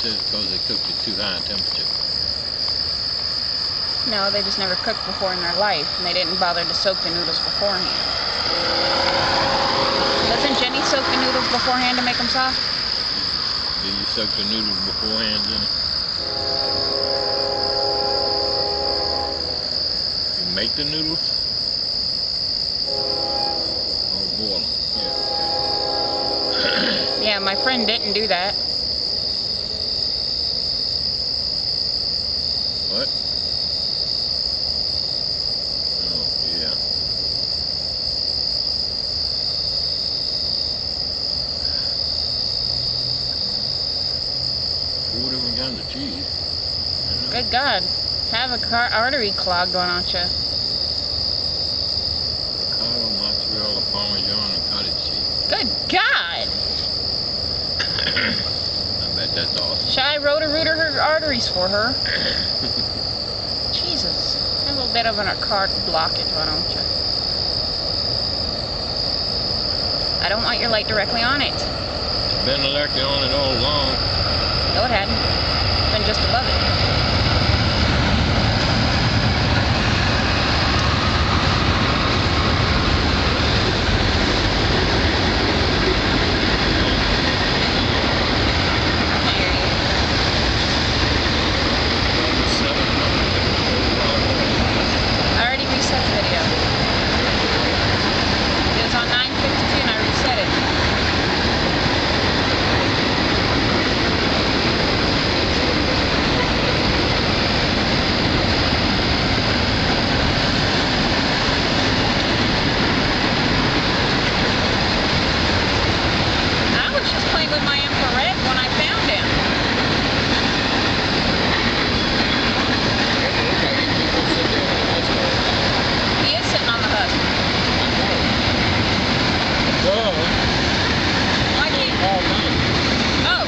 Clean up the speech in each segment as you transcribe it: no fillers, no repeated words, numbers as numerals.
said it's because they cooked at too high a temperature. No, they just never cooked before in their life, and they didn't bother to soak the noodles beforehand. Doesn't Jenny soak the noodles beforehand to make them soft? Do you soak the noodles beforehand, Jenny? You make the noodles? Or boil them? Yeah. Yeah, my friend didn't do that. What? Oh, yeah. 4 different kinds of cheese. Good God. Have a artery clogged, why don't you? Avocado, mozzarella, parmesan, and cottage cheese. Good God! I bet that's awesome. Shall I rotor-root her arteries for her? Jesus. A little bit of a card blockage, why don't you? I don't want your light directly on it. It's been directly on it all along. No, it hadn't. It's been just above it. With my infrared when I found him. He is sitting on the husk. Why can't? Oh.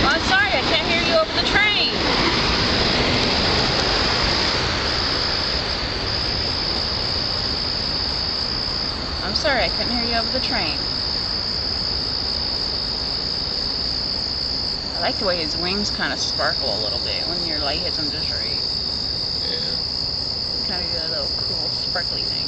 Well, I'm sorry, I can't hear you over the train. I'm sorry, I couldn't hear you over the train. I like the way his wings kind of sparkle a little bit when your light hits them just right. Yeah. Kind of a little cool sparkly thing.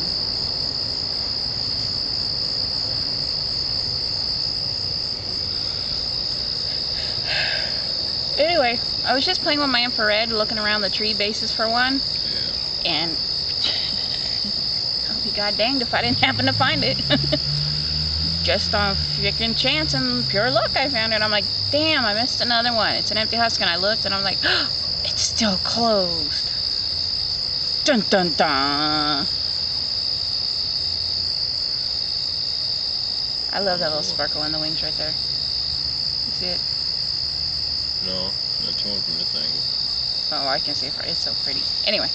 Anyway, I was just playing with my infrared, looking around the tree bases for one. Yeah. And I'll be god danged if I didn't happen to find it. Just on freaking chance and pure luck I found it. I'm like, damn, I missed another one. It's an empty husk, and I looked and I'm like, oh, it's still closed. Dun dun dun. I love that little sparkle in the wings right there. You see it? No, that's one from this angle. Oh, I can see it. It's so pretty. Anyway.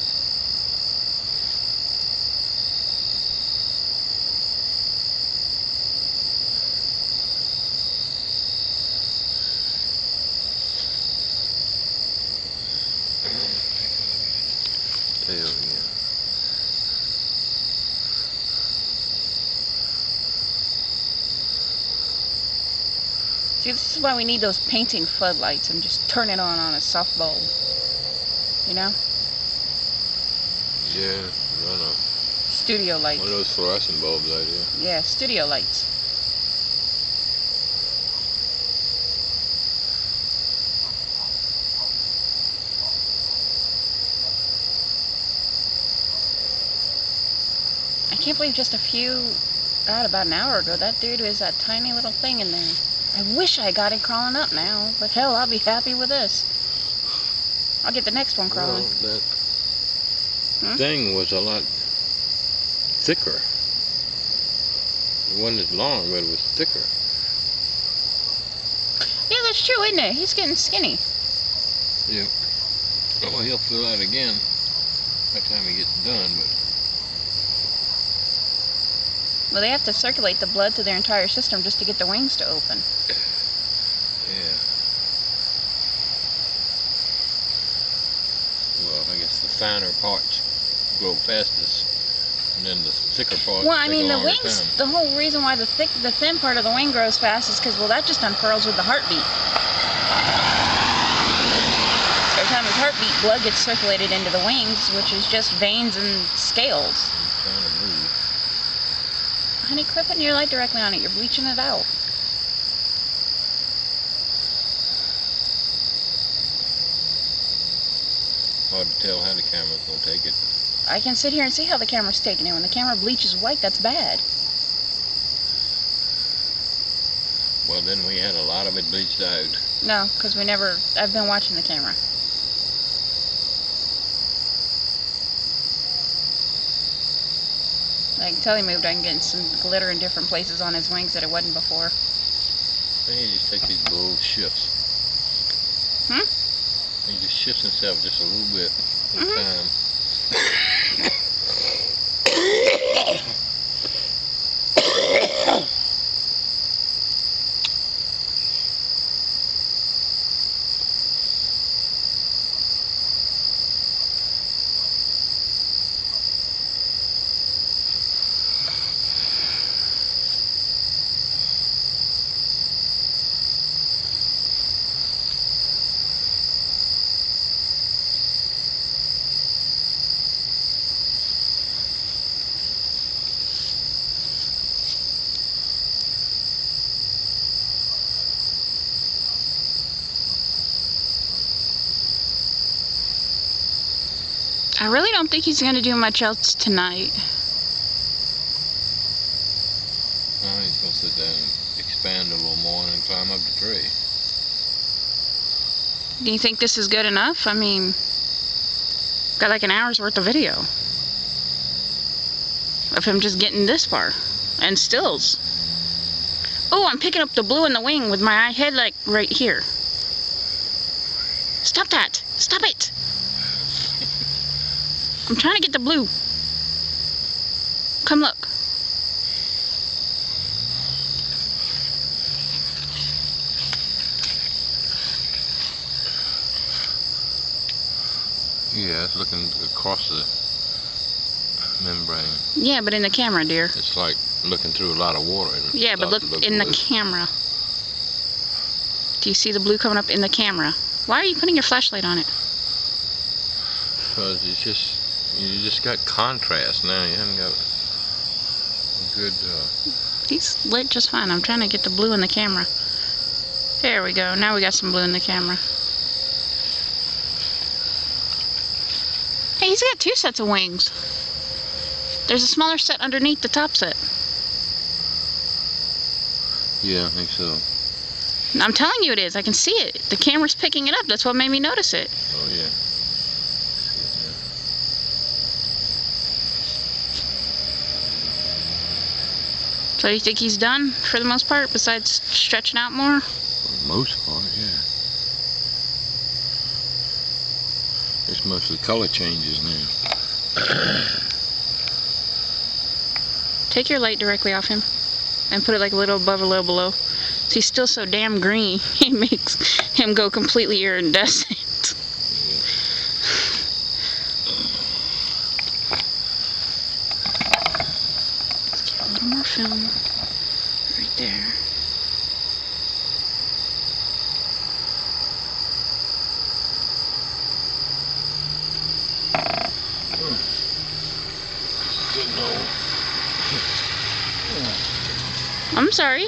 Tail again. See, this is why we need those painting floodlights and just turn it on a soft bulb. You know? Yeah, I know. Studio lights. One of those fluorescent bulbs out here. Yeah, studio lights. I can't believe just about an hour ago, that dude was that tiny little thing in there. I wish I got it crawling up now, but hell, I'll be happy with this. I'll get the next one crawling. Well, that thing was a lot thicker. It wasn't as long, but it was thicker. Yeah, that's true, isn't it? He's getting skinny. Yeah. Well, he'll fill out again by the time he gets done, but... Well, they have to circulate the blood to their entire system just to get the wings to open. Yeah. Well, I guess the finer parts grow fastest. And then the thicker part. Well, I mean, the wings, the whole reason why the thin part of the wing grows fast is because, well, that just unfurls with the heartbeat. Every time his heartbeat, blood gets circulated into the wings, which is just veins and scales. I'm trying to move. Honey, quit putting your light directly on it. You're bleaching it out. Hard to tell how the camera's going to take it. I can sit here and see how the camera's taking it. When the camera bleaches white, that's bad. Well, then we had a lot of it bleached out. No, because I've been watching the camera. I can tell he moved. I can get some glitter in different places on his wings that it wasn't before. Then he just takes these little shifts. He just shifts himself just a little bit at a time. I really don't think he's going to do much else tonight. Oh, he's going to sit down and expand a little more and then climb up the tree. Do you think this is good enough? I mean, got like an hour's worth of video of him just getting this far. And stills. Oh, I'm picking up the blue in the wing with my head like right here. Stop that! Stop it! I'm trying to get the blue. Come look. Yeah, it's looking across the membrane. Yeah, but in the camera, dear. It's like looking through a lot of water. Yeah, but look in the camera. Do you see the blue coming up in the camera? Why are you putting your flashlight on it? Because you just got contrast now. You haven't got a good. He's lit just fine. I'm trying to get the blue in the camera. There we go. Now we got some blue in the camera. Hey, he's got two sets of wings. There's a smaller set underneath the top set. Yeah, I think so. I'm telling you it is. I can see it. The camera's picking it up. That's what made me notice it. Oh, yeah. So you think he's done for the most part, besides stretching out more? For the most part, yeah. It's mostly color changes now. Take your light directly off him and put it like a little above, a little below. So he's still so damn green, it makes him go completely iridescent. Let's get a little more film right there. I'm sorry.